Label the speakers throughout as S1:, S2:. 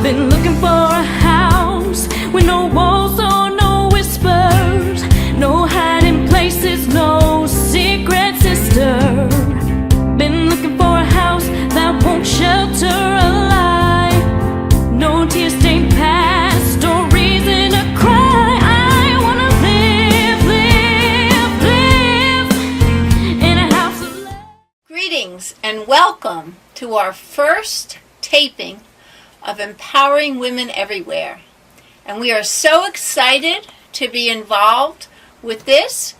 S1: I've been looking for a house with no walls or no whispers, no hiding places, no secret sister. Been looking for a house that won't shelter a lie, no tear-stained past or reason to cry. I wanna live in a house of love.
S2: Greetings and welcome to our first taping of Empowering Women Everywhere. And we are so excited to be involved with this.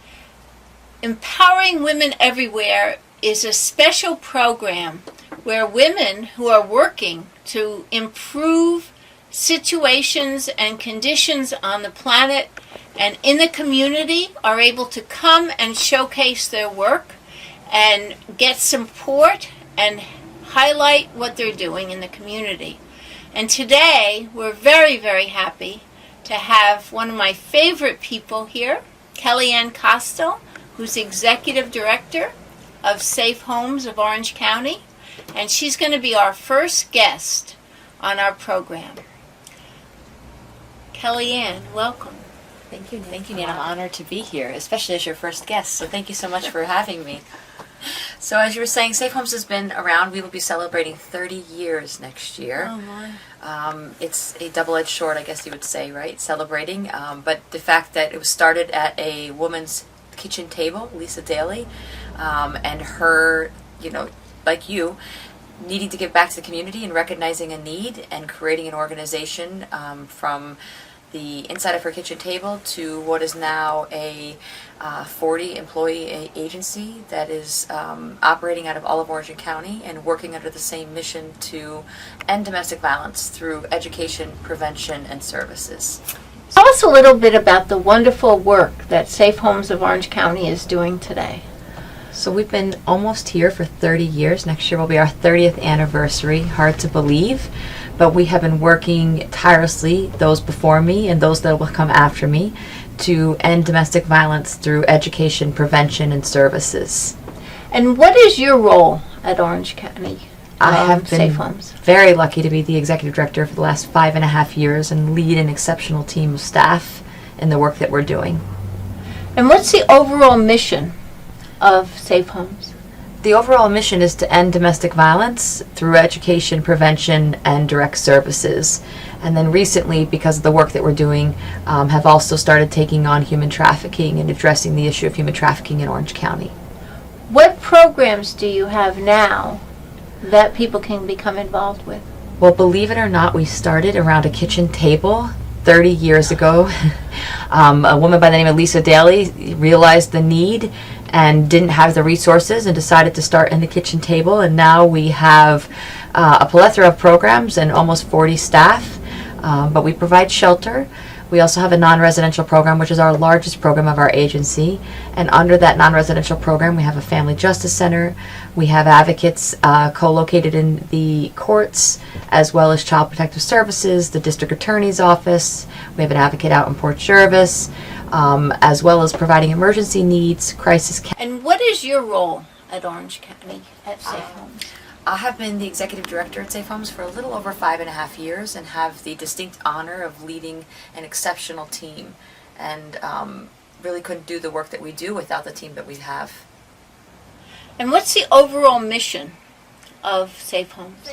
S2: Empowering Women Everywhere is a special program where women who are working to improve situations and conditions on the planet and in the community are able to come and showcase their work and get support and highlight what they're doing in the community. And today, we're very, very happy to have one of my favorite people here, KellyAnn Kostyal, who's Executive Director of Safe Homes of Orange County, and she's going to be our first guest on our program. KellyAnn, welcome.
S3: Thank you, Nina. I'm honored to be here, especially as your first guest, so thank you so much for having me. So as you were saying, Safe Homes has been around. We will be celebrating 30 years next year.
S2: Oh, my.
S3: It's a double-edged sword, I guess you would say, right? Celebrating. But the fact that it was started at a woman's kitchen table, Lisa Daly, and her, like you, needing to give back to the community and recognizing a need and creating an organization from the inside of her kitchen table to what is now a 40-employee agency that is operating out of all of Orange County and working under the same mission to end domestic violence through education, prevention, and services.
S2: Tell us a little bit about the wonderful work that Safe Homes of Orange County is doing today.
S3: So we've been almost here for 30 years. Next year will be our 30th anniversary. Hard to believe, but we have been working tirelessly, those before me and those that will come after me, to end domestic violence through education, prevention, and services.
S2: And what is your role at Orange County
S3: I have been
S2: Safe Homes?
S3: Very lucky to be the executive director for the last 5.5 years and lead an exceptional team of staff in the work that we're doing.
S2: And what's the overall mission of Safe Homes?
S3: The overall mission is to end domestic violence through education, prevention, and direct services. And then recently, because of the work that we're doing, have also started taking on human trafficking and addressing the issue of human trafficking in Orange County.
S2: What programs do you have now that people can become involved with?
S3: Well, believe it or not, we started around a kitchen table 30 years ago. A woman by the name of Lisa Daly realized the need and didn't have the resources and decided to start in the kitchen table, and now we have a plethora of programs and almost 40 staff, but we provide shelter. We also have a non-residential program, which is our largest program of our agency, and under that non-residential program we have a family justice center. We have advocates co-located in the courts, as well as child protective services, the district attorney's office. We have an advocate out in Port Jervis, as well as providing emergency needs, crisis care.
S2: And what is your role at Orange County at Safe Homes?
S3: I have been the executive director at Safe Homes for a little over 5.5 years and have the distinct honor of leading an exceptional team, and really couldn't do the work that we do without the team that we have.
S2: And what's the overall mission of Safe Homes?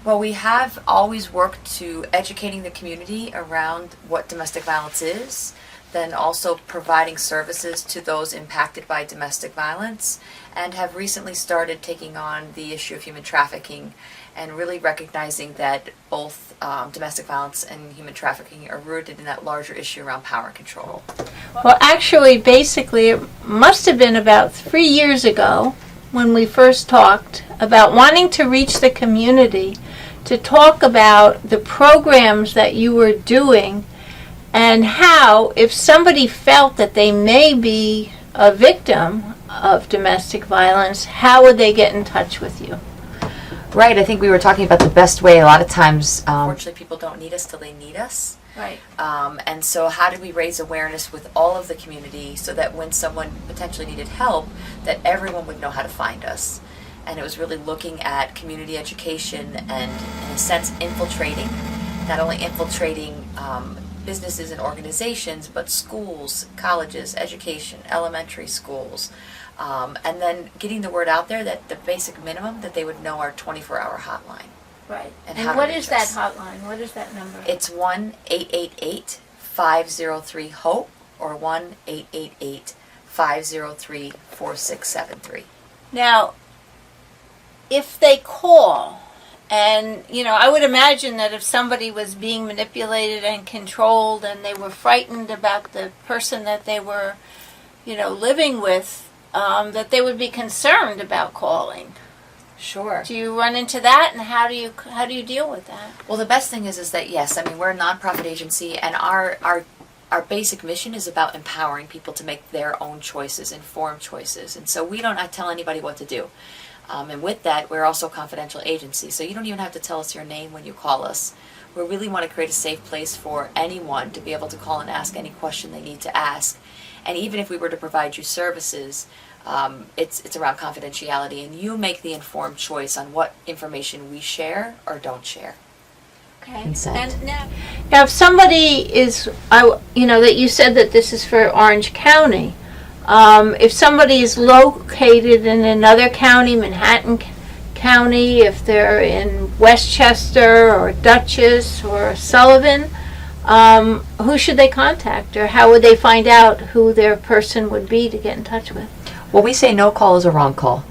S3: Well, we have always worked to educating the community around what domestic violence is, then also providing services to those impacted by domestic violence, and have recently started taking on the issue of human trafficking and really recognizing that both domestic violence and human trafficking are rooted in that larger issue around power and control.
S2: Well, actually, basically, it must have been about 3 years ago when we first talked about wanting to reach the community to talk about the programs that you were doing and how, if somebody felt that they may be a victim of domestic violence, how would they get in touch with you?
S3: Right, I think we were talking about the best way. A lot of times, unfortunately, people don't need us till they need us.
S2: Right.
S3: And so how do we raise awareness with all of the community so that when someone potentially needed help, that everyone would know how to find us? and it was really looking at community education and, in a sense, infiltrating, not only infiltrating businesses and organizations, but schools, colleges, education, elementary schools, and then getting the word out there that the basic minimum that they would know our 24-hour hotline.
S2: Right.
S3: And
S2: And
S3: how to
S2: what
S3: reach
S2: is that
S3: us.
S2: hotline? What is that number?
S3: It's 1-888-503-HOPE or 1-888-503-4673.
S2: Now, if they call, and, I would imagine that if somebody was being manipulated and controlled and they were frightened about the person that they were, living with, that they would be concerned about calling.
S3: Sure.
S2: Do you run into that, and how do you deal with that?
S3: Well, the best thing is that, yes, I mean, we're a nonprofit agency, and our basic mission is about empowering people to make their own choices, informed choices. And so we don't tell anybody what to do. And with that, we're also a confidential agency. So you don't even have to tell us your name when you call us. We really want to create a safe place for anyone to be able to call and ask any question they need to ask. And even if we were to provide you services, it's around confidentiality, and you make the informed choice on what information we share or don't share.
S2: Okay.
S3: Consent.
S2: And now if somebody is, that you said that this is for Orange County. If somebody is located in another county, Manhattan County, if they're in Westchester or Dutchess or Sullivan, who should they contact, or how would they find out who their person would be to get in touch with?
S3: Well, we say no call is a wrong call.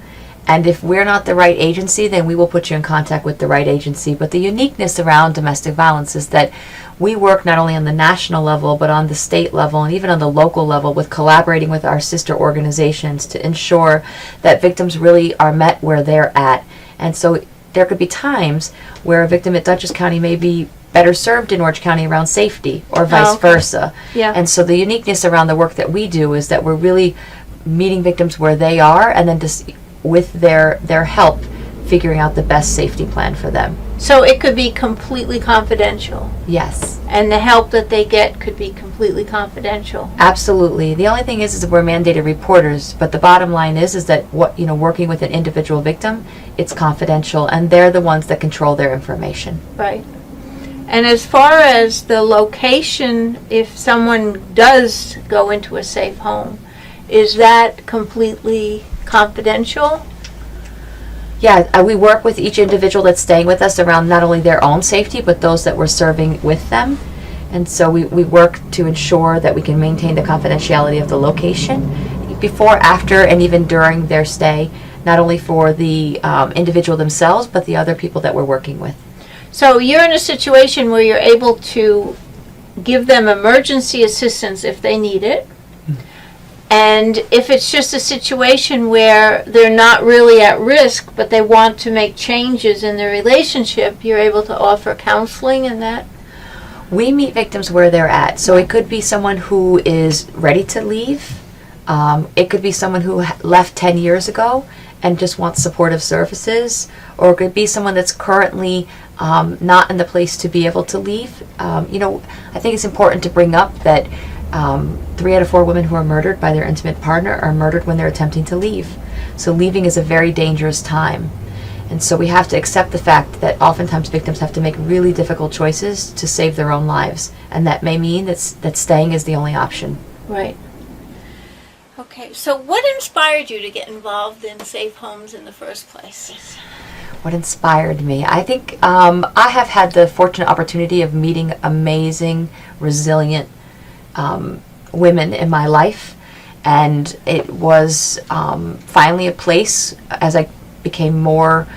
S3: And if we're not the right agency, then we will put you in contact with the right agency. But the uniqueness around domestic violence is that we work not only on the national level, but on the state level and even on the local level, with collaborating with our sister organizations to ensure that victims really are met where they're at. And so there could be times where a victim at Dutchess County may be better served in Orange County around safety, or vice versa.
S2: Yeah.
S3: And so the uniqueness around the work that we do is that we're really meeting victims where they are, and then just with their help figuring out the best safety plan for them.
S2: So it could be completely confidential,
S3: Yes,
S2: and the help that they get could be completely confidential.
S3: absolutely. The only thing is that we're mandated reporters, but the bottom line is that working with an individual victim, it's confidential, and they're the ones that control their information.
S2: Right. And as far as the location, if someone does go into a safe home, is that completely confidential?
S3: Yeah, we work with each individual that's staying with us around not only their own safety, but those that we're serving with them. And so we work to ensure that we can maintain the confidentiality of the location before, after, and even during their stay, not only for the individual themselves, but the other people that we're working with.
S2: So you're in a situation where you're able to give them emergency assistance if they need it. And if it's just a situation where they're not really at risk, but they want to make changes in their relationship, you're able to offer counseling and that?
S3: We meet victims where they're at. So it could be someone who is ready to leave. It could be someone who left 10 years ago and just wants supportive services. Or it could be someone that's currently not in the place to be able to leave. I think it's important to bring up that 3 out of 4 women who are murdered by their intimate partner are murdered when they're attempting to leave. So leaving is a very dangerous time. And so we have to accept the fact that oftentimes victims have to make really difficult choices to save their own lives. And that may mean that staying is the only option.
S2: Right. Okay, so what inspired you to get involved in safe homes in the first place?
S3: What inspired me? I think I have had the fortunate opportunity of meeting amazing, resilient women in my life, and it was finally a place, as I became more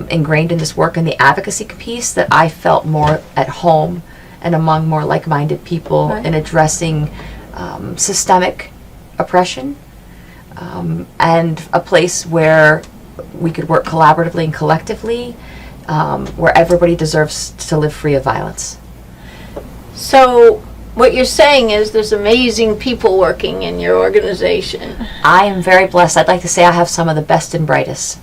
S3: ingrained in this work and the advocacy piece, that I felt more at home and among more like-minded people in addressing systemic oppression, and a place where we could work collaboratively and collectively, where everybody deserves to live free of violence.
S2: So what you're saying is there's amazing people working in your organization.
S3: I am very blessed. I'd like to say I have some of the best and brightest.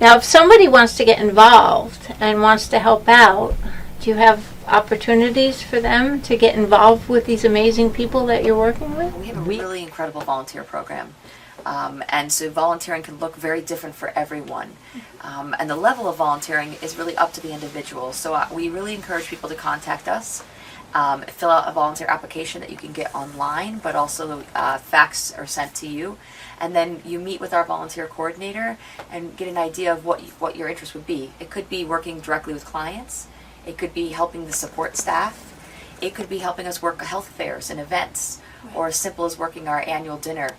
S2: Now, if somebody wants to get involved and wants to help out, do you have opportunities for them to get involved with these amazing people that you're working with?
S3: We have a really incredible volunteer program. And so volunteering can look very different for everyone. And the level of volunteering is really up to the individual. So we really encourage people to contact us, fill out a volunteer application that you can get online, but also fax are sent to you. And then you meet with our volunteer coordinator and get an idea of what your interest would be. It could be working directly with clients. It could be helping the support staff. It could be helping us work health fairs and events, or as simple as working our annual dinner.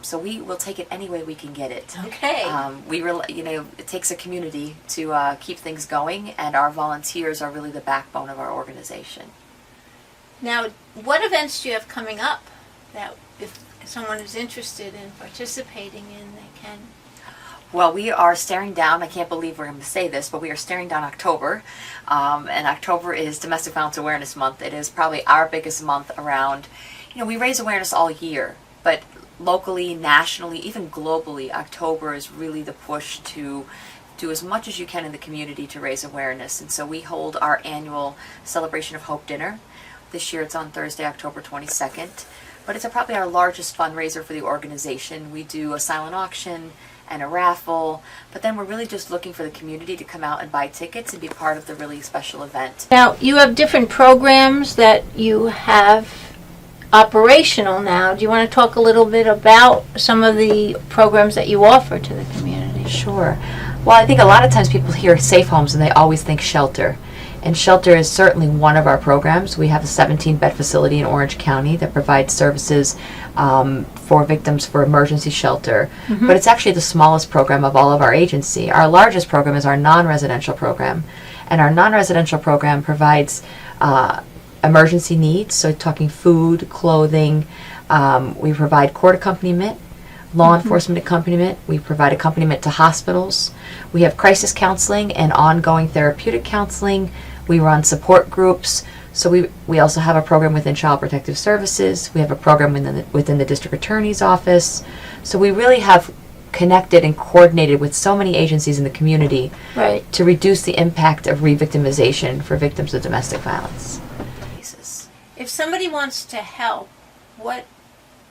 S3: So we will take it any way we can get it.
S2: Okay.
S3: It takes a community to keep things going, and our volunteers are really the backbone of our organization.
S2: Now, what events do you have coming up that if someone is interested in participating in, they can?
S3: Well, we are staring down, I can't believe we're going to say this, but we are staring down October. And October is Domestic Violence Awareness Month. It is probably our biggest month around. We raise awareness all year, but locally, nationally, even globally, October is really the push to do as much as you can in the community to raise awareness. And so we hold our annual Celebration of Hope dinner. This year it's on Thursday, October 22nd. But it's probably our largest fundraiser for the organization. We do a silent auction and a raffle, but then we're really just looking for the community to come out and buy tickets and be part of the really special event.
S2: Now, you have different programs that you have operational now. Do you want to talk a little bit about some of the programs that you offer to the community?
S3: Sure. Well, I think a lot of times people hear safe homes and they always think shelter. And shelter is certainly one of our programs. We have a 17-bed facility in Orange County that provides services for victims for emergency shelter. Mm-hmm. But it's actually the smallest program of all of our agency. Our largest program is our non-residential program. And our non-residential program provides emergency needs, so talking food, clothing. We provide court accompaniment, law enforcement accompaniment. We provide accompaniment to hospitals. We have crisis counseling and ongoing therapeutic counseling. We run support groups. So we also have a program within Child Protective Services. We have a program within the District Attorney's Office. So we really have connected and coordinated with so many agencies in the community,
S2: right,
S3: to reduce the impact of re-victimization for victims of domestic violence.
S2: If somebody wants to help, what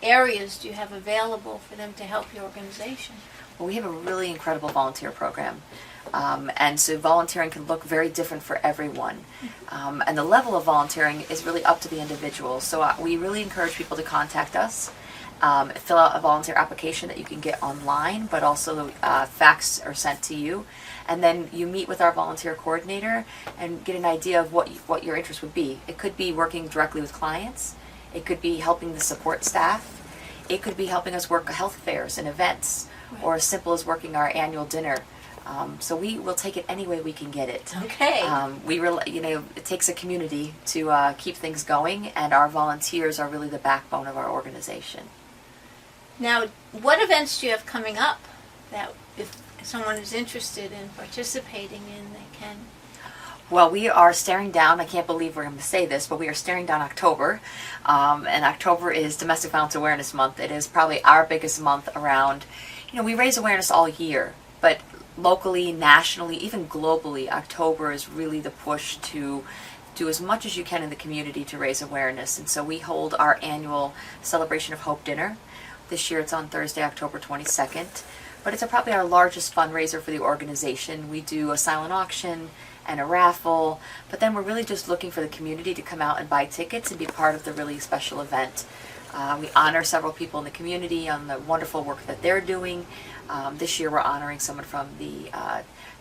S2: areas do you have available for them to help your organization?
S3: Well, we have a really incredible volunteer program. And so volunteering can look very different for everyone. And the level of volunteering is really up to the individual. So we really encourage people to contact us, fill out a volunteer application that you can get online, but also fax are sent to you. And then you meet with our volunteer coordinator and get an idea of what your interest would be. It could be working directly with clients. It could be helping the support staff. It could be helping us work health fairs and events, or as simple as working our annual dinner. So we will take it any way we can get it.
S2: Okay.
S3: It takes a community to keep things going, and our volunteers are really the backbone of our organization.
S2: Now, what events do you have coming up that if someone is interested in participating in, they can?
S3: Well, we are staring down, I can't believe we're going to say this, but we are staring down October. And October is Domestic Violence Awareness Month. It is probably our biggest month around. We raise awareness all year, but locally, nationally, even globally, October is really the push to do as much as you can in the community to raise awareness. And so we hold our annual Celebration of Hope dinner. This year it's on Thursday, October 22nd. But it's probably our largest fundraiser for the organization. We do a silent auction and a raffle, but then we're really just looking for the community to come out and buy tickets and be part of the really special event. We honor several people in the community on the wonderful work that they're doing. This year we're honoring someone from the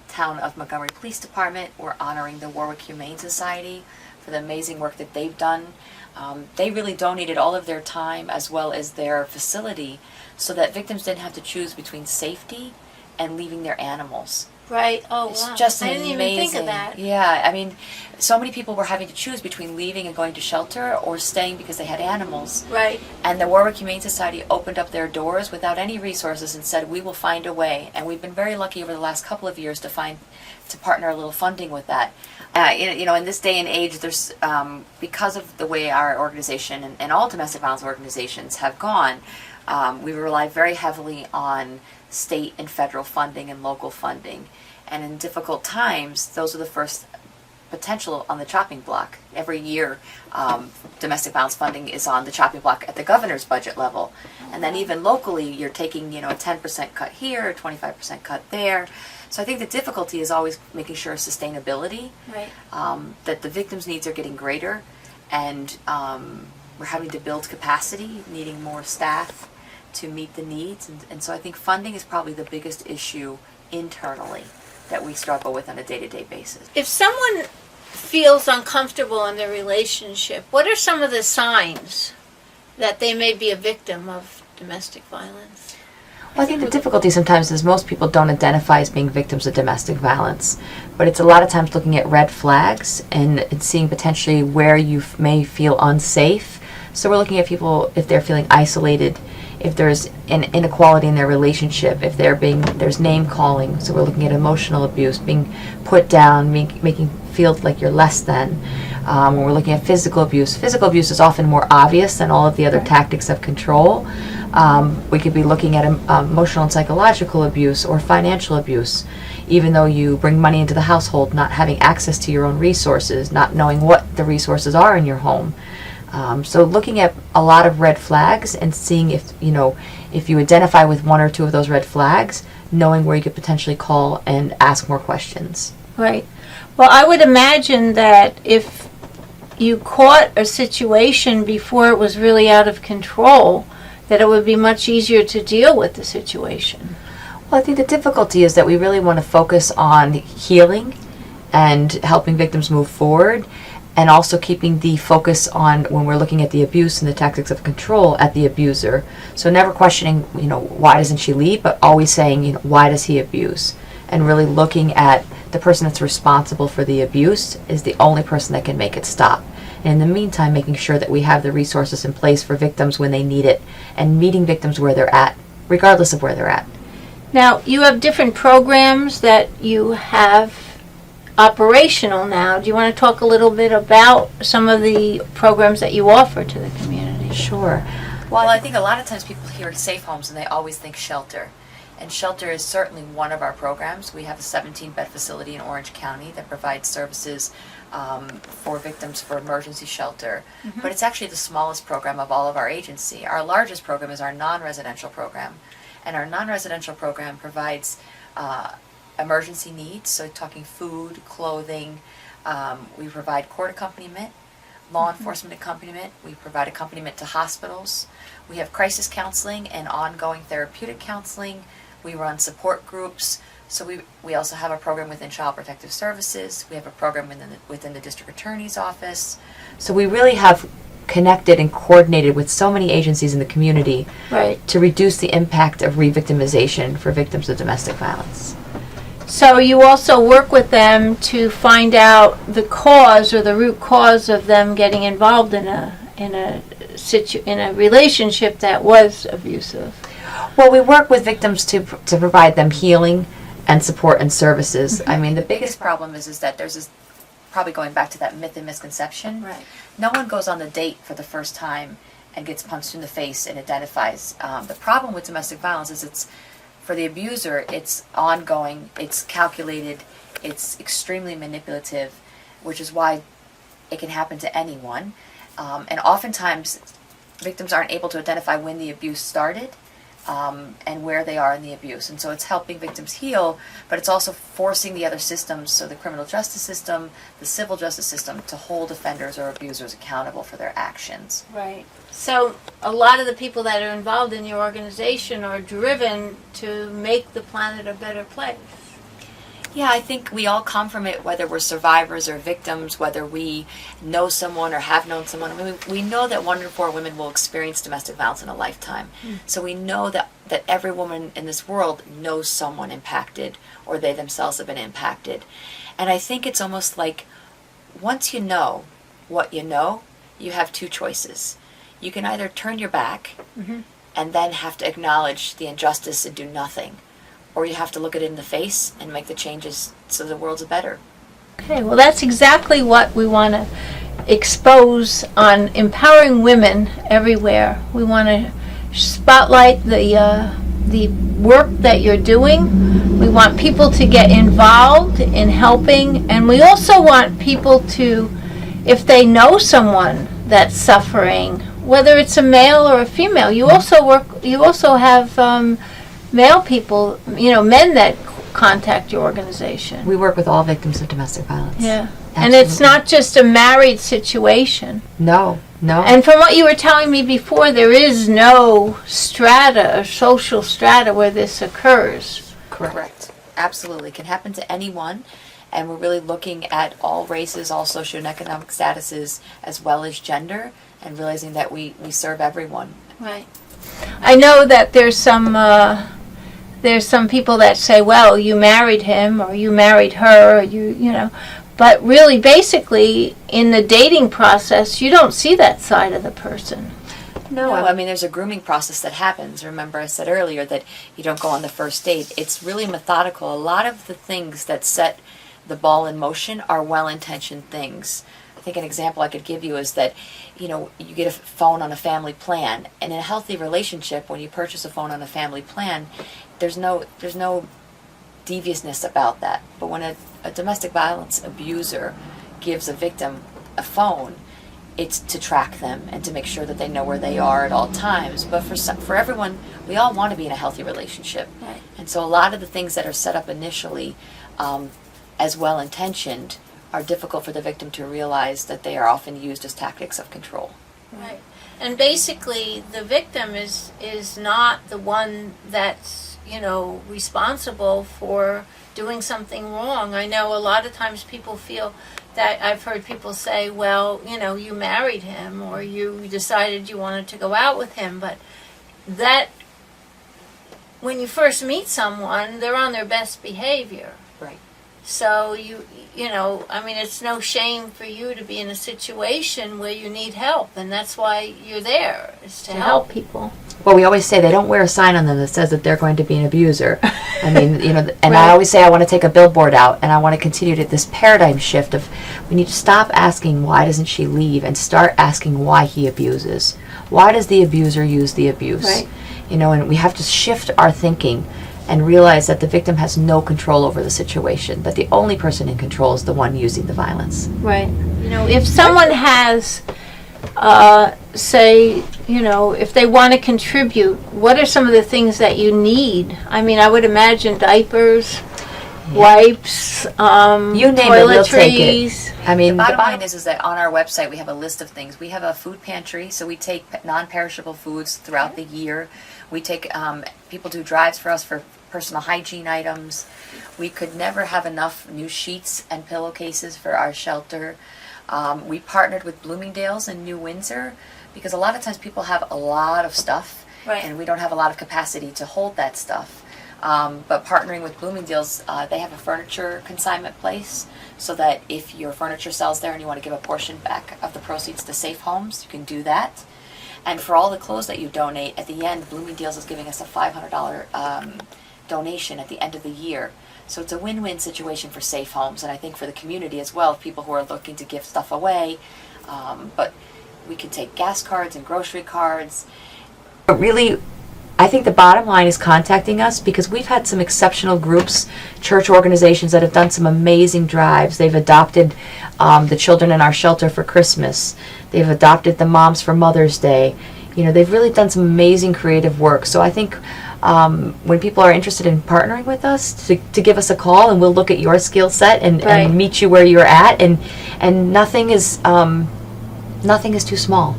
S3: town of Montgomery Police Department. We're honoring the Warwick Humane Society for the amazing work that they've done. They really donated all of their time as well as their facility so that victims didn't have to choose between safety and leaving their animals.
S2: Right. Oh,
S3: it's
S2: wow.
S3: just
S2: I didn't
S3: amazing.
S2: even think of that.
S3: Yeah, I mean, so many people were having to choose between leaving and going to shelter or staying because they had animals.
S2: Right.
S3: And the Warwick Humane Society opened up their doors without any resources and said, we will find a way. And we've been very lucky over the last couple of years to partner a little funding with that. In this day and age, there's because of the way our organization and all domestic violence organizations have gone, we rely very heavily on state and federal funding and local funding. And in difficult times, those are the first potential on the chopping block. Every year, domestic violence funding is on the chopping block at the governor's budget level. And then even locally, you're taking, a 10% cut here, a 25% cut there. So I think the difficulty is always making sure sustainability,
S2: Right.
S3: that the victims' needs are getting greater, and we're having to build capacity, needing more staff to meet the needs. And so I think funding is probably the biggest issue internally that we struggle with on a day-to-day basis.
S2: If someone feels uncomfortable in their relationship, what are some of the signs that they may be a victim of domestic violence?
S3: Well, I think the difficulty sometimes is most people don't identify as being victims of domestic violence, but it's a lot of times looking at red flags and seeing potentially where you may feel unsafe. So we're looking at people if they're feeling isolated, if there's an inequality in their relationship, if there's name calling. So we're looking at emotional abuse, being put down, making feel like you're less than. When we're looking at physical abuse is often more obvious than all of the other tactics of control. We could be looking at emotional and psychological abuse or financial abuse, even though you bring money into the household, not having access to your own resources, not knowing what the resources are in your home. So looking at a lot of red flags and seeing if you identify with one or two of those red flags, knowing where you could potentially call and ask more questions.
S2: Right. Well, I would imagine that if you caught a situation before it was really out of control, that it would be much easier to deal with the situation.
S3: Well, I think the difficulty is that we really want to focus on healing and helping victims move forward, and also keeping the focus on, when we're looking at the abuse and the tactics of control, at the abuser. So never questioning, why doesn't she leave, but always saying, why does he abuse? And really looking at the person that's responsible for the abuse is the only person that can make it stop. And in the meantime, making sure that we have the resources in place for victims when they need it, and meeting victims where they're at, regardless of where they're at.
S2: Now, you have different programs that you have operational now. Do you want to talk a little bit about some of the programs that you offer to the community?
S3: Sure. Well, I think a lot of times people hear safe homes and they always think shelter. And shelter is certainly one of our programs. We have a 17-bed facility in Orange County that provides services for victims for emergency shelter. Mm-hmm. But it's actually the smallest program of all of our agency. Our largest program is our non-residential program. And our non-residential program provides emergency needs, so talking food, clothing. We provide court accompaniment, law enforcement accompaniment. We provide accompaniment to hospitals. We have crisis counseling and ongoing therapeutic counseling. We run support groups. So we also have a program within Child Protective Services. We have a program within the District Attorney's Office. So we really have connected and coordinated with so many agencies in the community,
S2: right,
S3: to reduce the impact of re-victimization for victims of domestic violence.
S2: So you also work with them to find out the cause or the root cause of them getting involved in a relationship that was abusive.
S3: Well, we work with victims to provide them healing and support and services. Mm-hmm. I mean, the biggest problem is that there's this, probably going back to that myth and misconception.
S2: Right.
S3: No one goes on the date for the first time and gets punched in the face and identifies. The problem with domestic violence is it's, for the abuser, it's ongoing, it's calculated, it's extremely manipulative, which is why it can happen to anyone. And oftentimes, victims aren't able to identify when the abuse started and where they are in the abuse. And so it's helping victims heal, but it's also forcing the other systems, so the criminal justice system, the civil justice system, to hold offenders or abusers accountable for their actions.
S2: Right. So a lot of the people that are involved in your organization are driven to make the planet a better place.
S3: Yeah, I think we all come from it, whether we're survivors or victims, whether we know someone or have known someone. I mean, we know that 1 in 4 women will experience domestic violence in a lifetime. So we know that every woman in this world knows someone impacted, or they themselves have been impacted. And I think it's almost like, once you know what you know, you have two choices. You can either turn your back and then have to acknowledge the injustice and do nothing, or you have to look it in the face and make the changes so the world's better.
S2: Okay, well that's exactly what we want to expose on empowering women everywhere. We want to spotlight the the work that you're doing. We want people to get involved in helping, and we also want people to, if they know someone that's suffering, whether it's a male or a female. You also have male people, men that contact your organization.
S3: We work with all victims of domestic violence.
S2: Yeah.
S3: Absolutely.
S2: And it's not just a married situation.
S3: No.
S2: And from what you were telling me before, there is no strata or social strata where this occurs.
S3: Correct. Absolutely. It can happen to anyone. And we're really looking at all races, all socioeconomic statuses, as well as gender, and realizing that we serve everyone.
S2: Right. I know that there's some people that say, well, you married him or you married her, or but really, basically, in the dating process, you don't see that side of the person.
S3: No, I mean, there's a grooming process that happens. Remember, I said earlier that you don't go on the first date. It's really methodical. A lot of the things that set the ball in motion are well-intentioned things. I think an example I could give you is that, you get a phone on a family plan, and in a healthy relationship, when you purchase a phone on a family plan, there's no deviousness about that. But when a domestic violence abuser gives a victim a phone, it's to track them and to make sure that they know where they are at all times. But for everyone, we all want to be in a healthy relationship.
S2: Right.
S3: And so a lot of the things that are set up initially as well-intentioned are difficult for the victim to realize that they are often used as tactics of control.
S2: Right. And basically, the victim is not the one that's, responsible for doing something wrong. I know a lot of times people feel that, I've heard people say, well, you married him or you decided you wanted to go out with him, but that when you first meet someone, they're on their best behavior.
S3: Right.
S2: So it's no shame for you to be in a situation where you need help, and that's why you're there, is to help people.
S3: Well, we always say they don't wear a sign on them that says that they're going to be an abuser. I mean, and
S2: Right.
S3: I always say I want to take a billboard out, and I want to continue to this paradigm shift of we need to stop asking why doesn't she leave and start asking why he abuses. Why does the abuser use the abuse?
S2: Right.
S3: And we have to shift our thinking and realize that the victim has no control over the situation, that the only person in control is the one using the violence.
S2: Right. If someone has, if they want to contribute, what are some of the things that you need? I mean, I would imagine diapers, wipes,
S3: You name it, we'll take it.
S2: toiletries.
S3: I mean, the bottom line is that on our website we have a list of things. We have a food pantry, so we take non-perishable foods throughout the year. We take, people do drives for us for personal hygiene items. We could never have enough new sheets and pillowcases for our shelter. We partnered with Bloomingdale's in New Windsor because a lot of times people have a lot of stuff,
S2: Right.
S3: and we don't have a lot of capacity to hold that stuff. But partnering with Bloomingdale's, they have a furniture consignment place, so that if your furniture sells there and you want to give a portion back of the proceeds to Safe Homes, you can do that. And for all the clothes that you donate, at the end, Bloomingdale's is giving us a $500 donation at the end of the year. So it's a win-win situation for Safe Homes, and I think for the community as well, people who are looking to give stuff away. But we could take gas cards and grocery cards. But really, I think the bottom line is contacting us, because we've had some exceptional groups, church organizations that have done some amazing drives. They've adopted the children in our shelter for Christmas. They've adopted the moms for Mother's Day. They've really done some amazing creative work. So I think when people are interested in partnering with us, to give us a call, and we'll look at your skill set and meet you where you're at. And nothing is too small.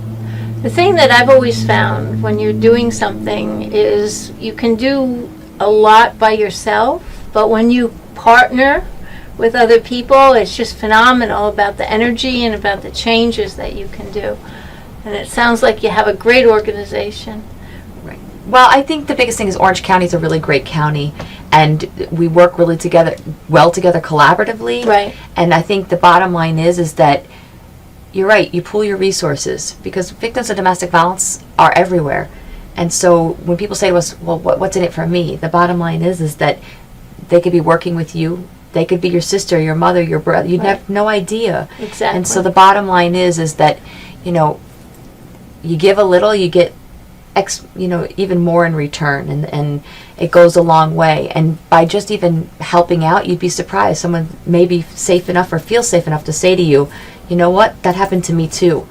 S2: The thing that I've always found when you're doing something is you can do a lot by yourself, but when you partner with other people, it's just phenomenal about the energy and about the changes that you can do. And it sounds like you have a great organization.
S3: Right. Well, I think the biggest thing is Orange County is a really great county, and we work really together collaboratively.
S2: Right.
S3: And I think the bottom line is that you're right, you pool your resources, because victims of domestic violence are everywhere. And so when people say to us, well, what's in it for me? The bottom line is that they could be working with you. They could be your sister, your mother, your brother. You'd have no idea.
S2: Exactly.
S3: And so the bottom line is that, you give a little, you get even more in return, and it goes a long way. And by just even helping out, you'd be surprised. Someone may be safe enough or feel safe enough to say to you, you know what, that happened to me too.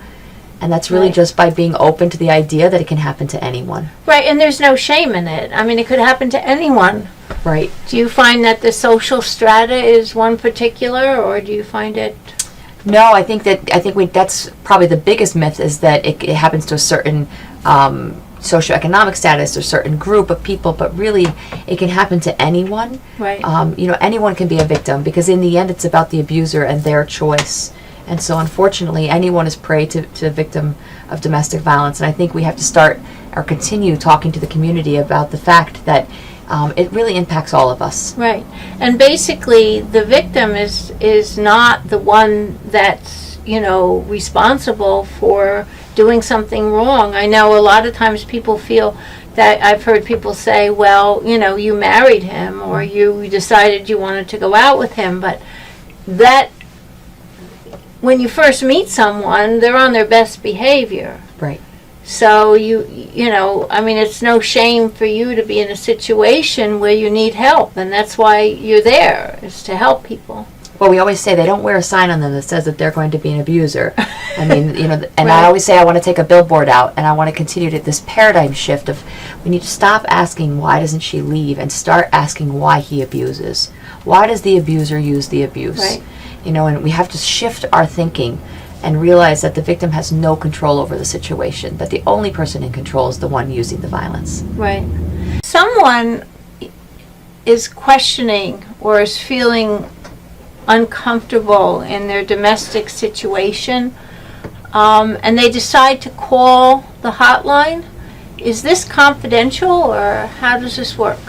S3: And that's really just by being open to the idea that it can happen to anyone.
S4: Right, and there's no shame in it. I mean, it could happen to anyone.
S3: Right.
S4: Do you find that the social strata is one particular, or do you find it...
S3: No, I think that's probably the biggest myth, is that it happens to a certain socioeconomic status or certain group of people, but really it can happen to anyone.
S4: Right.
S3: Anyone can be a victim, because in the end it's about the abuser and their choice. And so unfortunately anyone is prey to a victim of domestic violence. And I think we have to start or continue talking to the community about the fact that it really impacts all of us.
S4: Right. And basically the victim is not the one that's, responsible for doing something wrong. I know a lot of times people feel that, I've heard people say, well, you married him, or you decided you wanted to go out with him, but that, when you first meet someone, they're on their best behavior.
S3: Right.
S4: So it's no shame for you to be in a situation where you need help, and that's why you're there, is to help people.
S3: Well, we always say they don't wear a sign on them that says that they're going to be an abuser. I mean, and
S4: Right.
S3: I always say I want to take a billboard out, and I want to continue to this paradigm shift of, we need to stop asking why doesn't she leave and start asking why he abuses. Why does the abuser use the abuse?
S4: Right.
S3: And we have to shift our thinking and realize that the victim has no control over the situation, that the only person in control is the one using the violence.
S4: Right. Someone is questioning or is feeling uncomfortable in their domestic situation, and they decide to call the hotline. Is this confidential, or how does this work?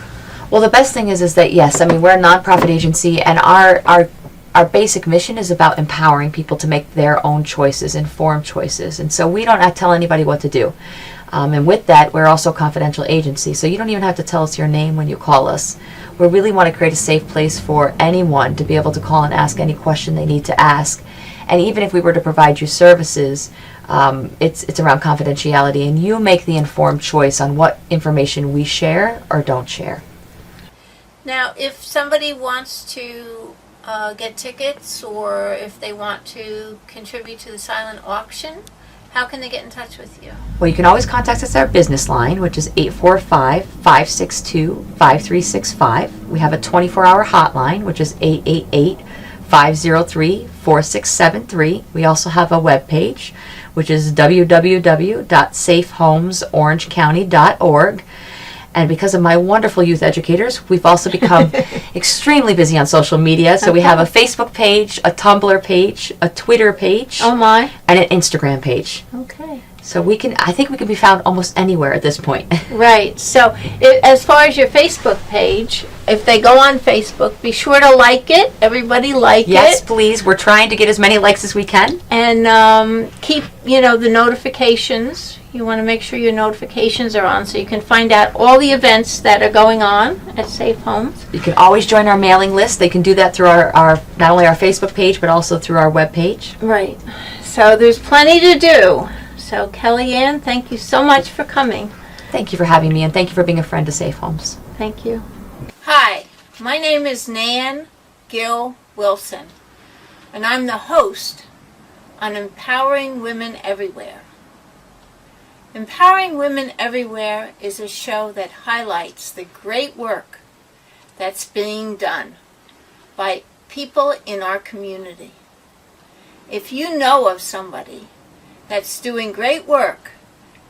S3: Well, the best thing is that, yes, I mean, we're a nonprofit agency, and our basic mission is about empowering people to make their own choices, informed choices. And so we don't tell anybody what to do. And with that, we're also a confidential agency. So you don't even have to tell us your name when you call us. We really want to create a safe place for anyone to be able to call and ask any question they need to ask. And even if we were to provide you services, it's around confidentiality. And you make the informed choice on what information we share or don't share.
S2: Now, if somebody wants to get tickets, or if they want to contribute to the silent auction, how can they get in touch with you?
S3: Well, you can always contact us at our business line, which is 845-562-5365. We have a 24-hour hotline, which is 888-503-4673. We also have a webpage, which is www.safehomesorangecounty.org. And because of my wonderful youth educators, we've also become extremely busy on social media. So we have a Facebook page, a Tumblr page, a Twitter page,
S4: Oh my.
S3: and an Instagram page.
S4: Okay.
S3: So I think we can be found almost anywhere at this point.
S4: Right. So as far as your Facebook page, if they go on Facebook, be sure to like it. Everybody like
S3: Yes,
S4: it.
S3: please. We're trying to get as many likes as we can.
S4: And keep, the notifications. You want to make sure your notifications are on so you can find out all the events that are going on at Safe Homes.
S3: You can always join our mailing list. They can do that through our not only our Facebook page, but also through our webpage.
S4: Right. So there's plenty to do. So KellyAnn, thank you so much for coming.
S3: Thank you for having me, and thank you for being a friend to Safe Homes.
S4: Thank you.
S2: Hi, my name is Nan Gill Wilson, and I'm the host on Empowering Women Everywhere. Empowering Women Everywhere is a show that highlights the great work that's being done by people in our community. If you know of somebody that's doing great work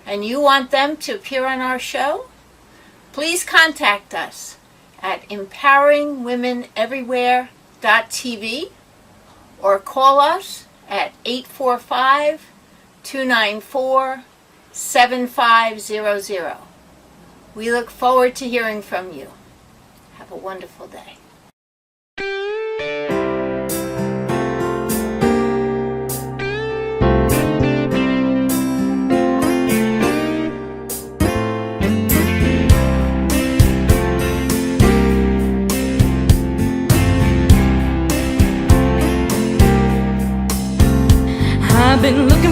S2: and you want them to appear on our show, please contact us at empoweringwomeneverywhere.tv or call us at 845-294-7500. We look forward to hearing from you. Have a wonderful day.
S1: I've been looking